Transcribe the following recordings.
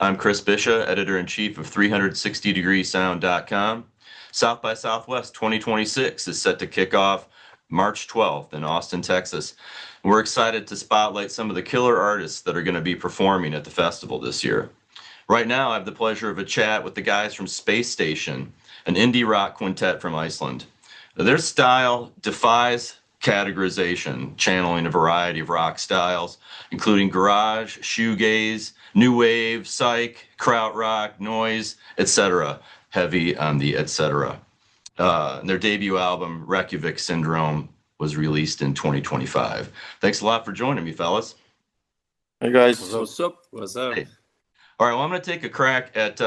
I'm Chris Bisha, editor-in-chief of 360degreesound.com. South by Southwest 2026 is set to kick off March 12th in Austin, Texas. We're excited to spotlight some of the killer artists that are going to be performing at the festival this year. Right now, I have the pleasure of a chat with the guys from Spacestation, an indie rock quintet from Iceland. Their style defies categorization, channeling a variety of rock styles, including garage, shoegaze, new wave, psych, krautrock, noise, etc. Heavy on the etc. Their debut album, Reykjavík Syndrome, was released in 2025. Thanks a lot for joining me, fellas. Hey guys, What's up? What's up? Hey. All right, well, I'm going to take a crack at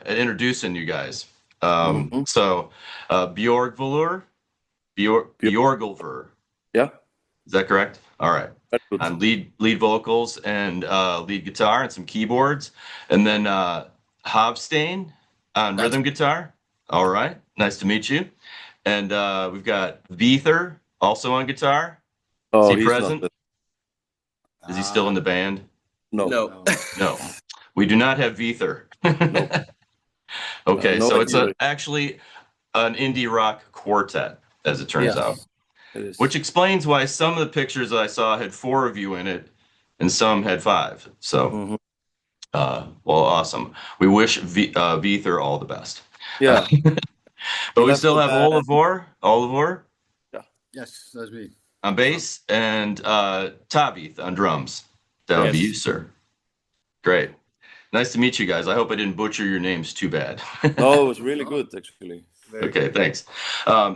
introducing you guys. So, Björgvulur, Björgulfur. Yeah. Is that correct? All right. That's good. On lead vocals and lead guitar and some keyboards. And then Hovstein on rhythm guitar. All right. Nice to meet you. And we've got Viether also on guitar. Oh, Is he he's present? not. Is he still in the band? No. No. We do not have Viether. No. Okay, No so it's idea. actually an indie rock quartet, as it turns out. It is. Which explains why some of the pictures I saw had 4 of you in it and some had 5. So, well, awesome. We wish Viether all the best. Yeah. But we left still the have band. Olivor Yes, that's me. on bass and Tavith on drums. That would be Yes. you, sir. Great. Nice to meet you guys. I hope I didn't butcher your names too bad. No, it was really good actually. Okay, thanks.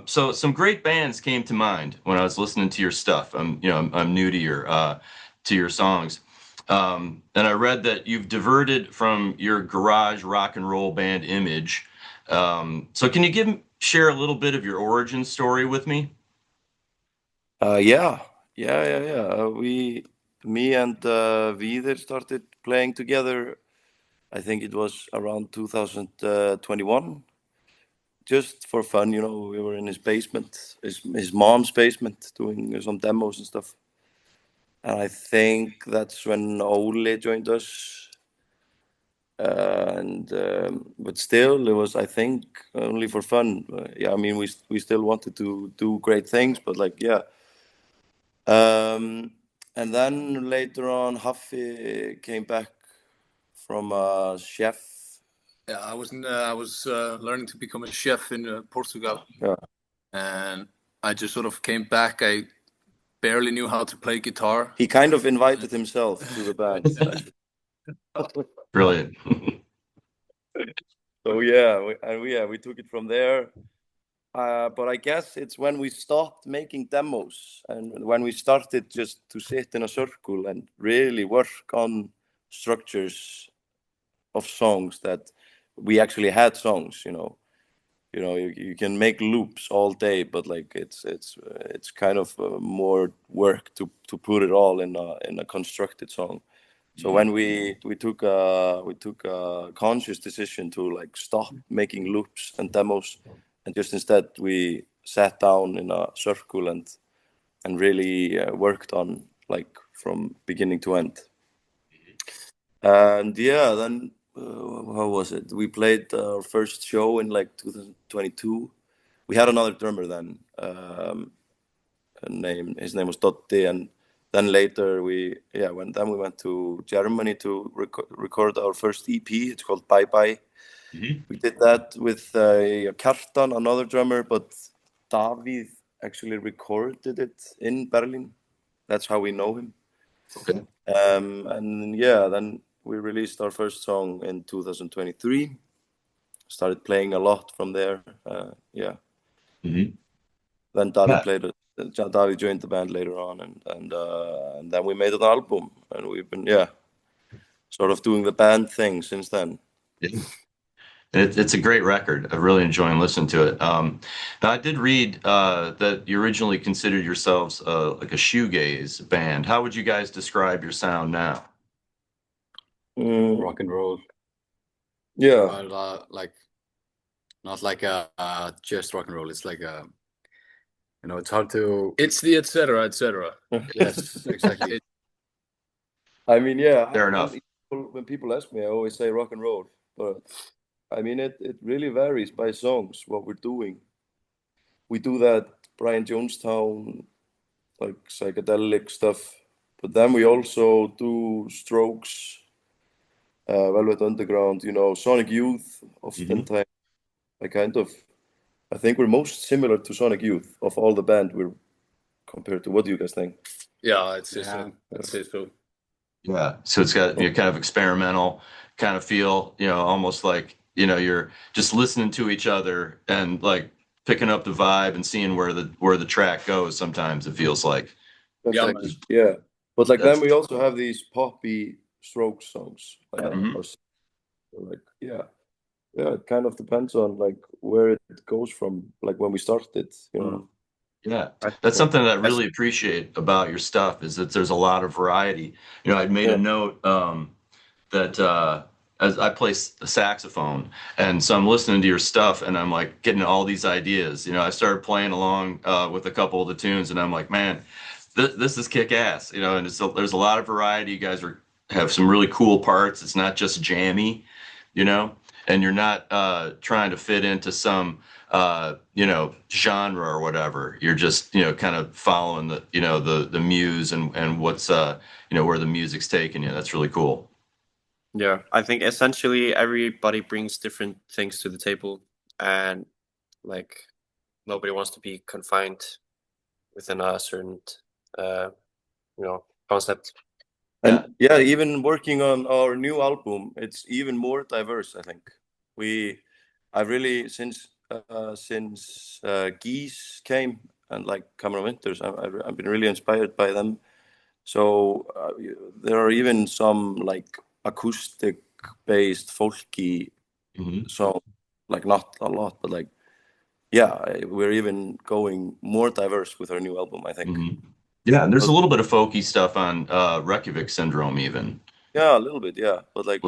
So some great bands came to mind when I was listening to your stuff. I'm new to your songs, and I read that you've diverted from your garage rock and roll band image. So can you share a little bit of your origin story with me? Yeah. Me and Viðir started playing together. I think it was around 2021. Just for fun, we were in his basement, his mom's basement, doing some demos and stuff. And I think that's when Ole joined us. But still, it was, I think, only for fun. Yeah, I mean, we still wanted to do great things, but yeah. And then later on, Haffi came back from a chef. Yeah, I was learning to become a chef in Portugal. Yeah. And I just sort of came back. I barely knew how to play guitar. He kind of invited himself to the band. Brilliant. So we took it from there. But I guess it's when we stopped making demos and when we started just to sit in a circle and really work on structures of songs that we actually had songs. You can make loops all day, but it's kind of more work to put it all in a constructed song. So when we took a conscious decision to stop making loops and demos, and just instead we sat down in a circle and really worked on from beginning to end. And yeah, then how was it? We played our first show in 2022. We had another drummer then. His name was Dotti, and then later we went to Germany to record our first EP. It's called Bye Bye. We did that with Kjartan, another drummer, but Davíð actually recorded it in Berlin. That's how we know him. Okay. And yeah, then we released our first song in 2023. Started playing a lot from there. Yeah. Mm-hmm. Then Davíð joined the band later on, and then we made an album, and we've been sort of doing the band thing since then. Yeah. It's a great record. I really enjoy listening to it. Now, I did read that you originally considered yourselves like a shoegaze band. How would you guys describe your sound now? Rock and roll. Yeah. But, not like just rock and roll. It's like it's hard to. It's the etc. Yes, exactly. I mean, yeah. Fair enough. people ask me, I always say rock and roll, but I mean it really varies by songs what we're doing. We do that Brian Jonestown, like psychedelic stuff, but then we also do Strokes, Velvet Underground, Sonic Youth. Oftentimes, I think we're most similar to Sonic Youth of all the band. We're compared to. What do you guys think? Yeah, it's just so. Yeah, so it's got kind of experimental kind of feel, almost like you're just listening to each other and like picking up the vibe and seeing where the track goes. Sometimes it feels like. Exactly. Yeah, but like then we also have these poppy Strokes songs, like it kind of depends on like where it goes from, like when we started, Yeah, that's something that I really appreciate about your stuff is that there's a lot of variety. I'd made a note that as I play the saxophone, and so I'm listening to your stuff, and I'm like getting all these ideas. I started playing along with a couple of the tunes, and I'm like, man, this is kick ass. And there's a lot of variety. You guys have some really cool parts. It's not just jammy, and you're not trying to fit into some genre or whatever. You're just kind of following the muse and what's where the music's taking you. That's really cool. Yeah, I think essentially everybody brings different things to the table, and like nobody wants to be confined within a certain concept. And even working on our new album, it's even more diverse. I think I've really since Geese came and like Cameron Winters, I've been really inspired by them. So there are even some like acoustic based folky songs, like not a lot, but like we're even going more diverse with our new album, I think. Yeah, and there's a little bit of folky stuff on Reykjavík Syndrome even. Yeah, a little bit, but like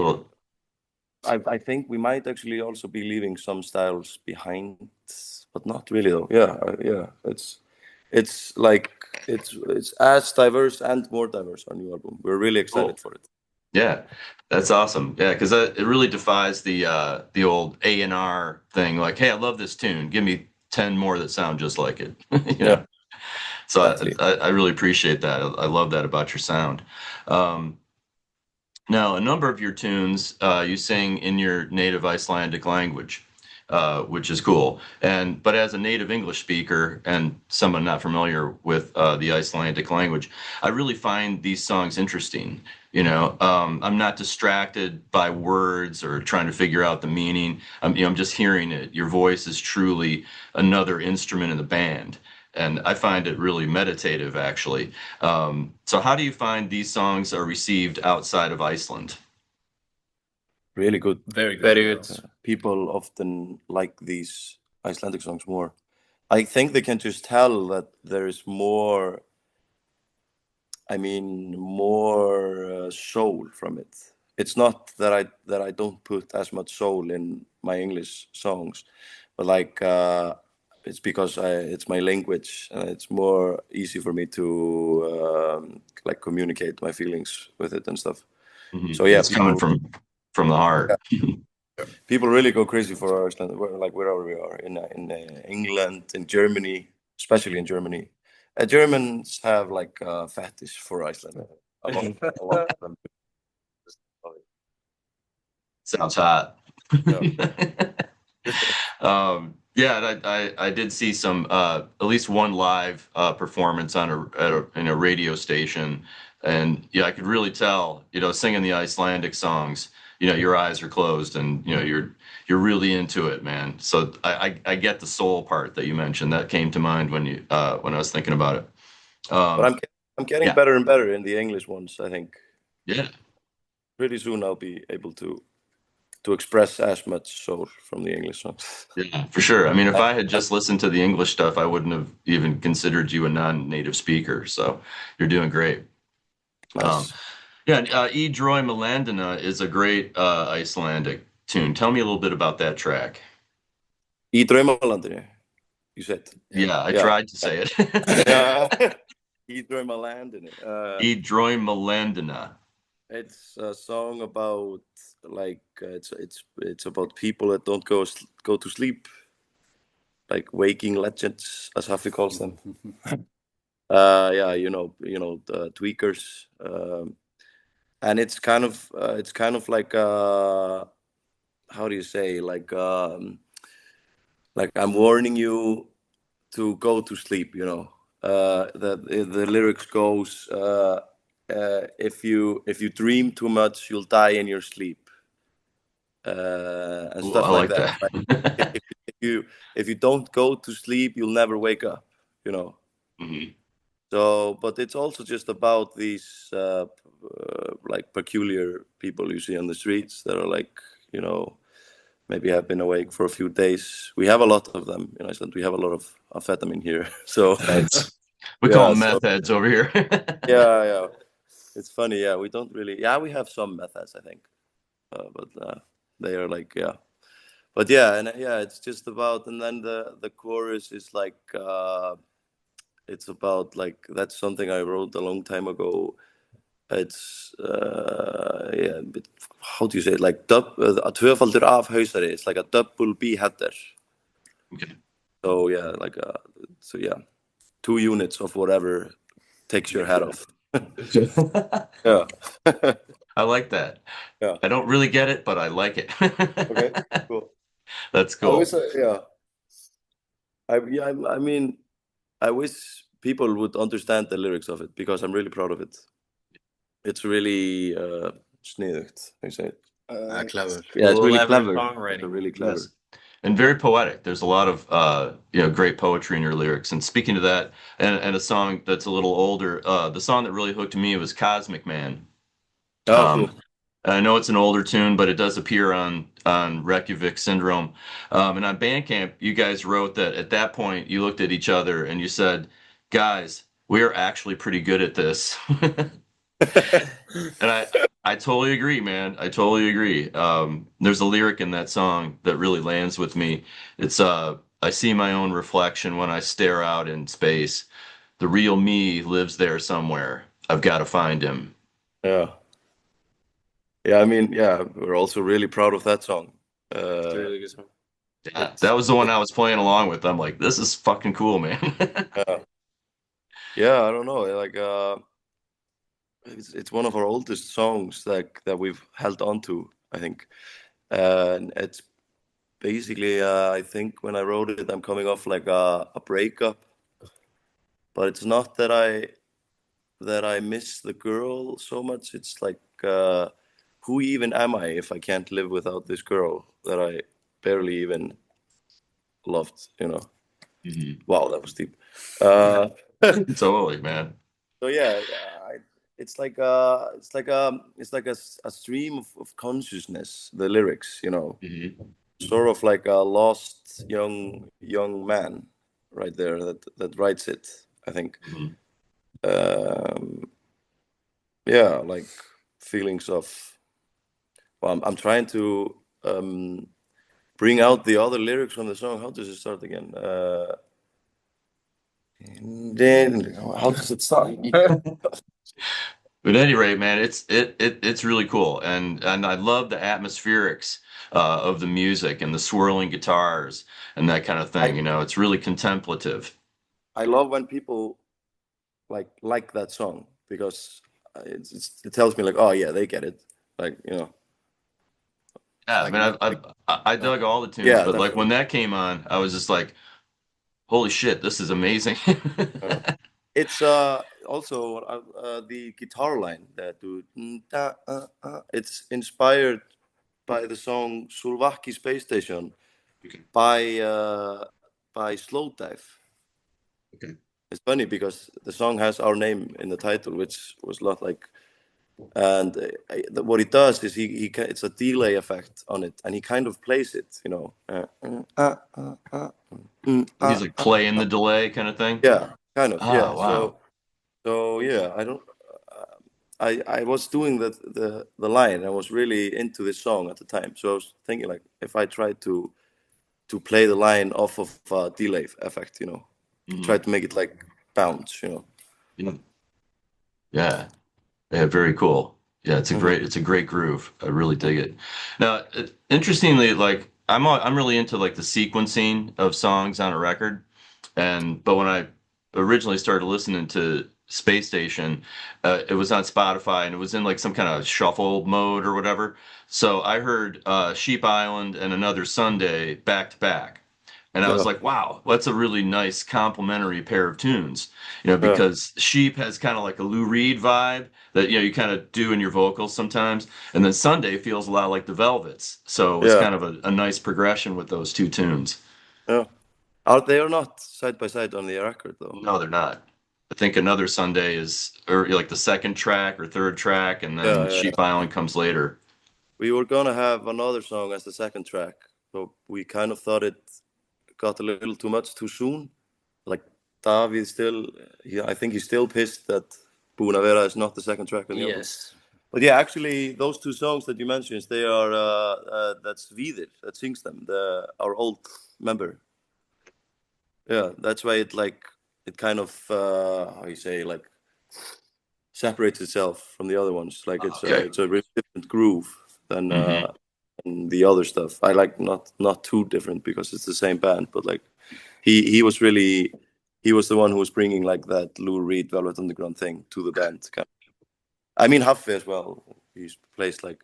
I think we might actually also be leaving some styles behind, but not really though. It's like it's as diverse and more diverse, our new album. We're really excited for it. Yeah, that's awesome. Yeah, because it really defies the old A&R thing. Like, hey, I love this tune. Give me 10 more that sound just like it. So exactly. I really appreciate that. I love that about your sound. Now, a number of your tunes you sing in your native Icelandic language, which is cool. But as a native English speaker and someone not familiar with the Icelandic language, I really find these songs interesting. I'm not distracted by words or trying to figure out the meaning. I'm just hearing it. Your voice is truly another instrument in the band. And I find it really meditative, actually. So how do you find these songs are received outside of Iceland? Really good. Very good. Very good. People often like these Icelandic songs more. I think they can just tell that there is more, soul from it. It's not that I don't put as much soul in my English songs, but like it's because it's my language and it's more easy for me to like communicate my feelings with it and stuff. So it's coming from the heart. People really go crazy for Iceland, like wherever we are in England, in Germany, especially in Germany. Germans have like a fetish for Iceland. A lot of them. Sounds hot. Yeah. I did see some at least one live performance on in a radio station, and I could really tell, singing the Icelandic songs, your eyes are closed and you're really into it, man. So I get the soul part that you mentioned. That came to mind when I was thinking about it. But I'm getting better and better in the English ones, I think. Yeah. Pretty soon I'll be able to express as much soul from the English songs. Yeah, for sure. I mean, if I had just listened to the English stuff, I wouldn't have even considered you a non-native speaker. So you're doing great. Nice. E Droi Melandina is a great Icelandic tune. Tell me a little bit about that track. E Droi Melandina, you said. Yeah, I tried to say it. E Droi Melandina. E Droi Melandina. It's a song about like it's about people that don't go to sleep, like waking legends, as Hafi calls them. Yeah, the tweakers, and it's kind of like how do you say, like I'm warning you to go to sleep. The lyrics goes, if you dream too much, you'll die in your sleep, and Ooh, stuff I like like that. that. If you don't go to sleep, you'll never wake up. Mhm. So, but it's also just about these like peculiar people you see on the streets that are like, maybe have been awake for a few days. We have a lot of them in Iceland. We have a lot of amphetamine here. So We call yeah, them meth heads over here. yeah. It's funny. Yeah, we don't really. Yeah, we have some methods, I think, but they are like, yeah. But yeah, and yeah, it's just about, and then the chorus is like, it's about like, that's something I wrote a long time ago. It's yeah, but how do you say it? Like a tvöfaldur af hausari. It's like a double B header. Okay. So yeah, so yeah, 2 units of whatever takes your head off. Yeah. I like that. Yeah. I don't really get it, but I like it. Okay. Cool. That's cool. Yeah. I mean, I wish people would understand the lyrics of it, because I'm really proud of it. It's really sniðugt, I say it. Clever. Yeah, it's really Clever clever. songwriting. It's really clever. Yes. And very poetic. There's a lot of great poetry in your lyrics. And speaking to that, and a song that's a little older, the song that really hooked me was Cosmic Man. Oh, Um, cool. I know it's an older tune, but it does appear on Reykjavík Syndrome. And on Bandcamp, you guys wrote that at that point you looked at each other and you said, "Guys, we are actually pretty good at this." And I totally agree, man. I totally agree. There's a lyric in that song that really lands with me. It's I see my own reflection when I stare out in space. The real me lives there somewhere. I've got to find him. Yeah. Yeah, I mean, yeah, we're also really proud of that song. It's a really good song. Yeah, that was the one I was playing along with. I'm like, this is fucking cool, man. Yeah. Yeah, I don't know. Like, it's one of our oldest songs that we've held on to, I think. And it's basically, I think when I wrote it, I'm coming off like a breakup, but it's not that I miss the girl so much. It's like, who even am I if I can't live without this girl that I barely even loved? Mhm. Wow, that was deep. Totally, man. So yeah, it's like a stream of consciousness. The lyrics, Mhm. sort of like a lost young man, right there, that writes it. I think. Mhm. Yeah, like feelings of. Well, I'm trying to bring out the other lyrics from the song. How does it start again? Then how does it start? But at any rate, man, it's really cool, and I love the atmospherics of the music and the swirling guitars and that kind of thing. It's really contemplative. I love when people like that song, because it tells me like, oh yeah, they get it. Like, Yeah, I Like, mean, I dug all the tunes, yeah, but like when definitely. that came on, I was just like, holy shit, this is amazing. It's also the guitar line that it's inspired by the song Sulvaki Spacestation Okay. by Slowdive. Okay. It's funny because the song has our name in the title, which was not like. And what he does is it's a delay effect on it, and he kind of plays it, He's like playing the delay kind of thing. yeah, kind of, yeah. Oh, wow. So yeah, I don't. I was doing the line. I was really into this song at the time, so I was thinking like, if I tried to play the line off of a delay effect, try Mhm. to make it like bounce, Yeah. Yeah. Yeah, very cool. Yeah, it's a great groove. I really dig it. Now, interestingly, like I'm really into like the sequencing of songs on a record, but when I originally started listening to Space Station, it was on Spotify and it was in like some kind of shuffle mode or whatever. So I heard Sheep Island and Another Sunday back to back. And I was Yeah, like, wow, that's a really nice complementary pair of tunes, yeah, because Sheep has kind of like a Lou Reed vibe that, you kind of do in your vocals sometimes. And then Sunday feels a lot like the Velvets. So it was yeah, kind of a nice progression with those two tunes. yeah. They are not side by side on the record though. No, they're not. I think Another Sunday is or like the second track or third track, and Yeah, then yeah, Sheep yeah. Island comes later. We were gonna have another song as the second track, but we kind of thought it got a little too much too soon. Like Davíð still, I think he's still pissed that Búin að vera is not the second track on the album. Yes. But yeah, actually, those two songs that you mentioned, they are that's Víðir that sings them, our old member. Yeah, that's why it kind of how you say, like, separates itself from the other ones. Like Okay. it's a really different groove than Hmm. the other stuff. I like not too different because it's the same band, but like he was really he was the one who was bringing like that Lou Reed Velvet Underground thing to the band. I mean Haffi as well. He plays like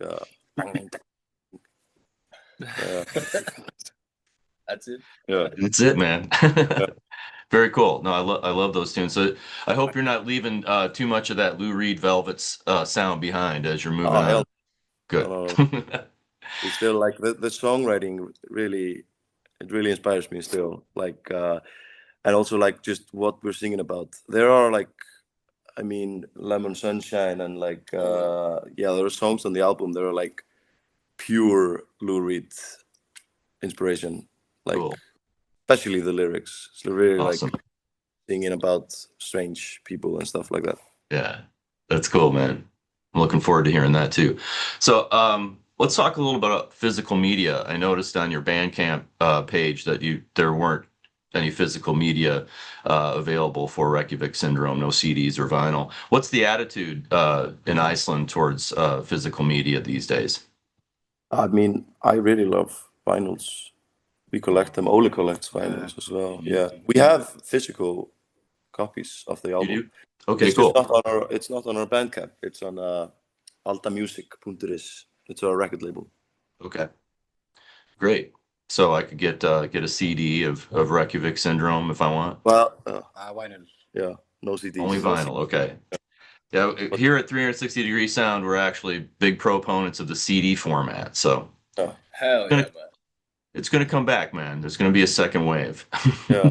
That's it. yeah. That's it, man. Yeah. Very cool. No, I love those tunes. So I hope you're not leaving too much of that Lou Reed Velvet's sound behind as you're moving Oh on. hell Good. no. We still like the songwriting really it really inspires me still. Like and also like just what we're singing about. There are like I mean Lemon Sunshine and like yeah, there are songs on the album that are like pure Lou Reed inspiration. Like Cool. especially the lyrics. It's really like Awesome. singing about strange people and stuff like that. Yeah, that's cool, man. I'm looking forward to hearing that too. So, let's talk a little about physical media. I noticed on your Bandcamp page that there weren't any physical media available for Reykjavík Syndrome, no CDs or vinyl. What's the attitude in Iceland towards physical media these days? I mean, I really love vinyls. We collect them. Ole collects vinyls as well. Yeah, we have physical copies of the You album. do? Okay, It's just cool. it's not on our Bandcamp. It's on altamusic.is. It's our record label. Okay, great. So I could get a CD of Reykjavík Syndrome if I want. Well, Why not? yeah, no CDs. Only vinyl. Okay. Yeah, But, here at 360 Degree Sound, we're actually big proponents of the CD format. So Hell gonna- yeah, man. it's going to come back, man. There's going to be a second wave. yeah,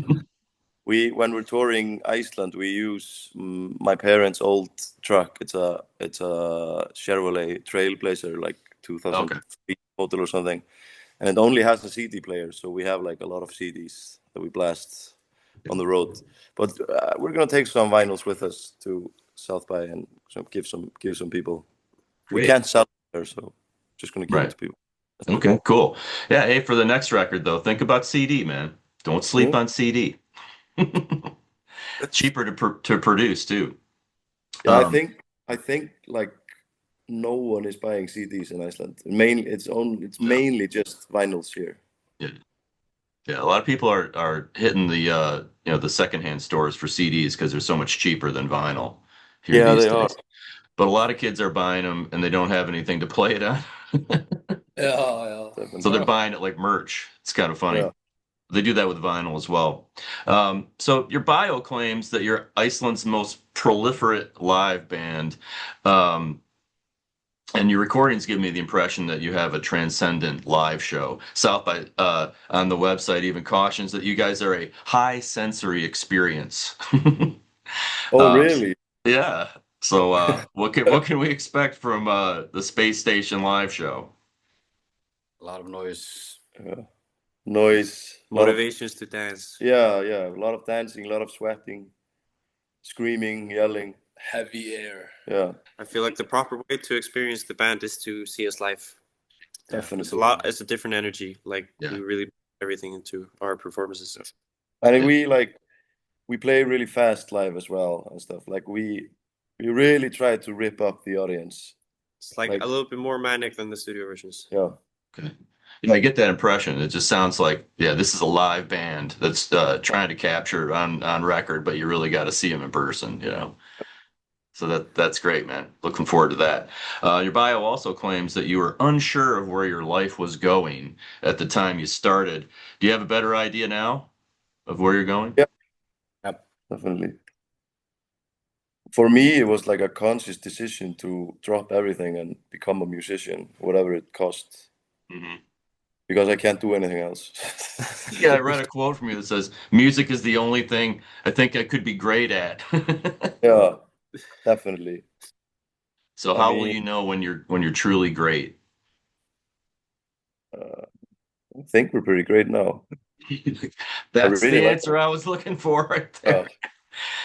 when we're touring Iceland, we use my parents' old truck. It's a Chevrolet Trailblazer, like 2003 model or something, and it only has a CD player. So we have like a lot of CDs that we blast on the road. But we're gonna take some vinyls with us to South by and give some people. We Great. can't sell it there, so just gonna give Right. it to people. Okay, cool. Yeah, hey, for the next record though, think about CD, man. Don't sleep on CD. Cheaper to produce too. Yeah, Um, I think like no one is buying CDs in Iceland. It's mainly just vinyls here. yeah, yeah. A lot of people are hitting the secondhand stores for CDs because they're so much cheaper than vinyl here Yeah, these they are. days. But a lot of kids are buying them and they don't have anything to play it on. Yeah. So they're buying it like merch. It's kind of funny. Yeah. They do that with vinyl as well. So your bio claims that you're Iceland's most proliferate live band. And your recordings give me the impression that you have a transcendent live show. South by on the website even cautions that you guys are a high sensory experience. Oh, really? Yeah. So what can we expect from the Space Station live show? A lot of noise. Noise. Motivations to dance. Yeah, a lot of dancing, a lot of sweating, screaming, yelling. Heavy air. Yeah, I feel like the proper way to experience the band is to see us live. definitely. It's a different energy. Like Yeah. we really put everything into our performances. And we play really fast live as well and stuff. Like we really try to rip up the audience. It's like a little bit more manic than the studio versions. Yeah. Okay. Yeah, I get that impression. It just sounds like, yeah, this is a live band that's trying to capture on record, but you really got to see them in person, you know. So that's great, man. Looking forward to that. Your bio also claims that you were unsure of where your life was going at the time you started. Do you have a better idea now of where you're going? Yeah. Yep, definitely. For me, it was like a conscious decision to drop everything and become a musician, whatever it costs, because I can't do anything else. Yeah, I read a quote from you that says, "Music is the only thing I think I could be great at." Yeah, definitely. So how will you know when you're truly great? I think we're pretty great now. That's really the like answer I was looking for right Yeah. there.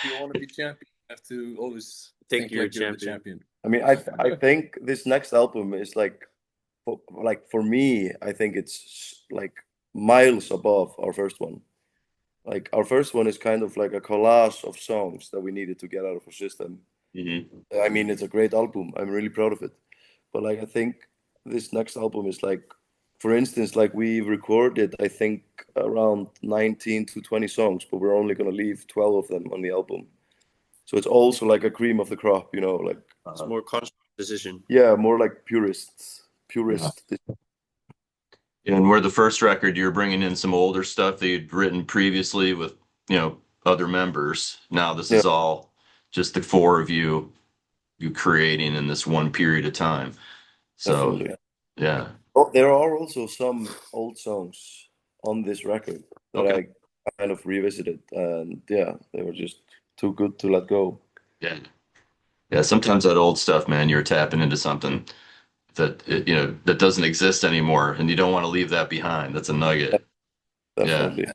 If you want to be champion, you have to always Think you're like you're the champion. I mean, I think this next album is like for me, I think it's like miles above our first one. Like our first one is kind of like a collage of songs that we needed to get out of our system. I mean, it's a great album. I'm really proud of it. But like, I think this next album is like, for instance, like we recorded, I think around 19 to 20 songs, but we're only gonna leave 12 of them on the album. So it's also like a cream of the crop, you know, like It's more conscious decision. yeah, more like purist. And where the first record, you're bringing in some older stuff that you'd written previously with, you know, other members. Now this is all just the four of you creating in this one period of time. So, Definitely. yeah. Oh, there are also some old songs on this record that Okay. I kind of revisited, and yeah, they were just too good to let go. Yeah. Yeah, sometimes that old stuff, man, you're tapping into something that you know that doesn't exist anymore, and you don't want to leave that behind. That's a nugget. Definitely. Yeah,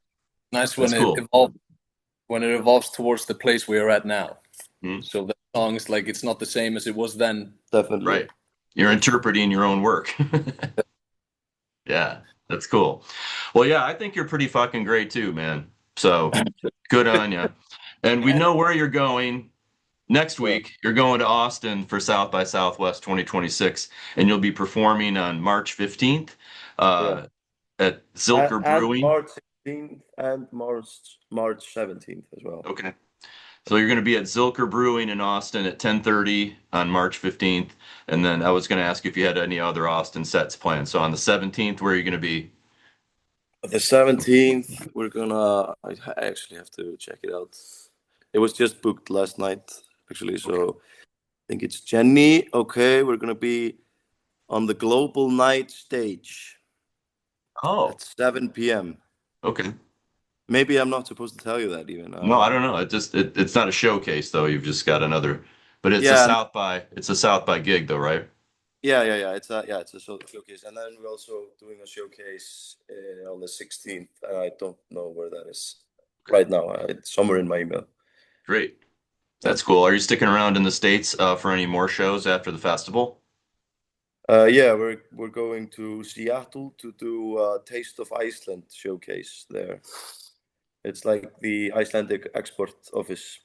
Nice that's when cool. it evolves towards the place we are at now. Mhm. So the song is like it's not the same as it was then. Definitely. Right. You're interpreting your own work. Yeah, that's cool. Well, yeah, I think you're pretty fucking great too, man. So good on you. And we know where you're going. Next week, you're going to Austin for South by Southwest 2026, and you'll be performing on March 15th at Zilker And Brewing. March 16th and March 17th as well. Okay. So you're going to be at Zilker Brewing in Austin at 10:30 on March 15th. And then I was going to ask if you had any other Austin sets planned. So on the 17th, where are you going to be? The 17th, we're gonna. I actually have to check it out. It was just booked last night, actually. So I think it's Jenny. Okay, we're gonna be on the Global Night stage at 7 p.m. Okay. Maybe I'm not supposed to tell you that even. No, I don't know. It's not a showcase though. You've just got another, but it's a South by gig though, right? Yeah. It's a showcase, and then we're also doing a showcase on the 16th. I don't know where that is right now. It's somewhere in my email. Great. That's cool. Are you sticking around in the States for any more shows after the festival? Yeah, we're going to Seattle to do a Taste of Iceland showcase there. It's like the Icelandic export office.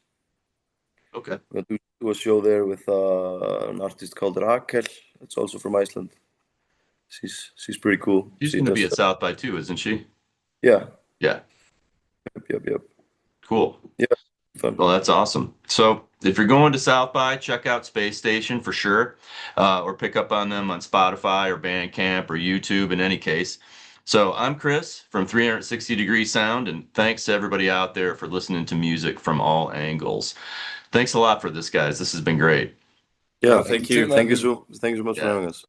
Okay. We're going to do a show there with an artist called Rakel. It's also from Iceland. She's pretty cool. She's going to be at South by too, isn't she? Yeah. Yeah. Yep. Cool. Yeah. Fun. Well, that's awesome. So if you're going to South by, check out Spacestation for sure, or pick up on them on Spotify or Bandcamp or YouTube in any case. So I'm Chris from 360 Degree Sound, and thanks to everybody out there for listening to music from all angles. Thanks a lot for this, guys. This has been great. Yeah, thank you. Thank you so much for having us.